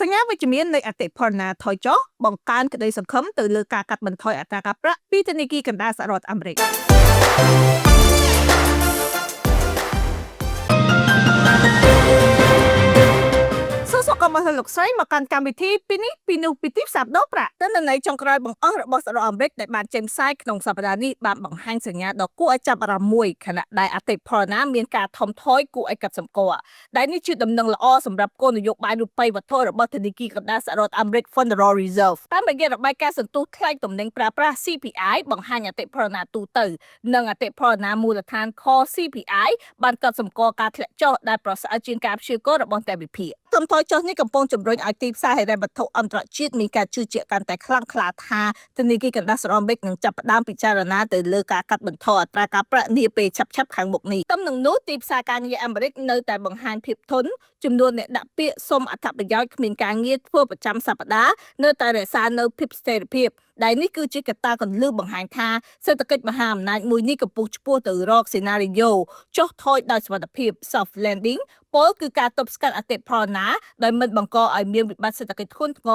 សញ្ញាវិជ្ជមាននៃអតិផរណាថយចុះបង្កើនក្តីសង្ឃឹមទៅលើការកាត់បន្ថយអត្រាការប្រាក់ពីធនាគារកណ្ដាលសហរដ្ឋអាមេរិកសូមស្វាគមន៍មកលោកស្រីមកកាន់កម្មវិធីពីនេះពីនោះពីទីផ្សារដោះប្រាក់ទិន្នន័យចុងក្រោយបង្អស់របស់សហរដ្ឋអាមេរិកដែលបានចេញផ្សាយក្នុងសប្តាហ៍នេះបានបង្ហាញសញ្ញាដ៏គួរឲ្យចាប់អារម្មណ៍មួយខណៈដែលអតិផរណាមានការថមថយគួរឲ្យកត់សម្គាល់ដែលនេះជាដំណឹងល្អសម្រាប់គោលនយោបាយរូបិយវត្ថុរបស់ធនាគារកណ្ដាលសហរដ្ឋអាមេរិក Federal Reserve តាមរយៈរបាយការណ៍សន្ទុះថ្លៃទំនិញប្រើប្រាស់ CPI បង្ហាញអតិផរណាទូទៅនិងអតិផរណាមូលដ្ឋាន Core CPI បានកត់សម្គាល់ការធ្លាក់ចុះដែលប្រសើរជាងការព្យាករណ៍របស់តែវិភាគទន្ទឹមចុះនេះកំពុងជំរុញឲ្យទីផ្សារហិរញ្ញវត្ថុអន្តរជាតិមានការជឿជាក់កាន់តែខ្លាំងក្លាថាធនាគារកណ្ដាលសហរដ្ឋអាមេរិកនឹងចាប់ផ្ដើមពិចារណាទៅលើការកាត់បន្ថយអត្រាការប្រាក់នាពេលឆាប់ៗខាងមុខនេះទំនឹងនោះទីផ្សារការងារអាមេរិកនៅតែបង្ហាញភាពធន់ចំនួនអ្នកដាក់ពាក្យសុំអត្ថប្រយោជន៍គ្មានការងារធ្វើប្រចាំសប្តាហ៍នៅតែរក្សានៅភាពស្ថិរភាពដែលនេះគឺជាកត្តាគន្លឹះបង្ហាញថាសេដ្ឋកិច្ចមហាអំណាចមួយនេះកំពុងឆ្ពោះទៅរកសេណារីយ៉ូចុះថយដោយសុវត្ថិភាព soft landing ពលគឺការទប់ស្កាត់អតិផរណាដោយមិនបង្កឲ្យមានវិបត្តិសេដ្ឋកិច្ចធ្ងន់ធ្ង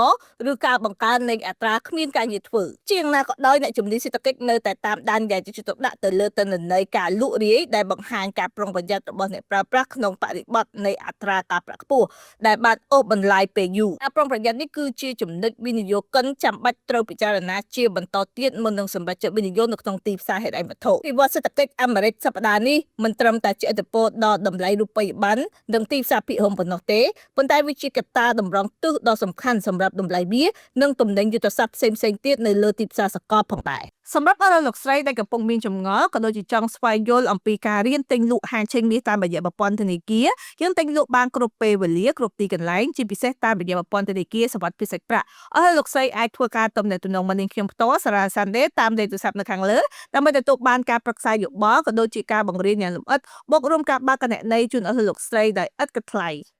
រឬការបង្កើននៃអត្រាគ្មានការងារធ្វើជាងណាក៏ដោយអ្នកជំនាញសេដ្ឋកិច្ចនៅតែតាមដានយ៉ាងយកចិត្តទុកដាក់ទៅលើទិន្នន័យការលក់រាយដែលបង្ហាញការប្រុងប្រយ័ត្នរបស់អ្នកប្រើប្រាស់ក្នុងបរិបទនៃអត្រាការប្រាក់ខ្ពស់ដែលបានអូសបន្លាយពេលយូរការប្រុងប្រយ័ត្ននេះគឺជាចំណុចវិនិយោគិនចាំបាច់ត្រូវពិចារណាជាបន្តទៀតមុននឹងសម្រេចចិត្តវិនិយោគនៅក្នុងទីផ្សារហិរញ្ញវត្ថុវិវត្តសេដ្ឋកិច្ចអាមេរិកសប្តាហ៍នេះមិនត្រឹមតែជាឥទ្ធិពលដល់តម្លៃរូបិយប័ណ្ណនិងទីផ្សារពិហមប៉ុណ្ណោះទេប៉ុន្តែវាជាកត្តាតម្រង់ទិសដ៏សំខាន់សម្រាប់តម្លៃមាសនិងទំនិញយុទ្ធសាស្ត្រផ្សេងៗទៀតនៅលើទីផ្សារសកលផងដែរសម្រាប់លោកស្រីដែលកំពុងមានចម្ងល់ក៏ដូចជាចង់ស្វែងយល់អំពីការរៀនទិញលក់ហាងឆេងមាសតាមរយៈប្រព័ន្ធធនាគារយើងទិញលក់បានគ្រប់ពេលវេលាគ្រប់ទីកន្លែងជាពិសេសតាមរយៈប្រព័ន្ធធនាគារសម្បត្តិពិសេសប្រាក់លោកស្រីអាចធ្វើការទំនាក់ទំនងមកនឹងខ្ញុំផ្ទាល់សារ៉ាសាន់ដេតាមលេខទូរស័ព្ទនៅខាងលើដើម្បីទទួលបានការប្រឹក្សាយោបល់ក៏ដូចជាការបង្រៀនយ៉ាងលម្អិតបូករួមការបើកគណនីជូនលោកស្រីដោយឥតគិតថ្លៃ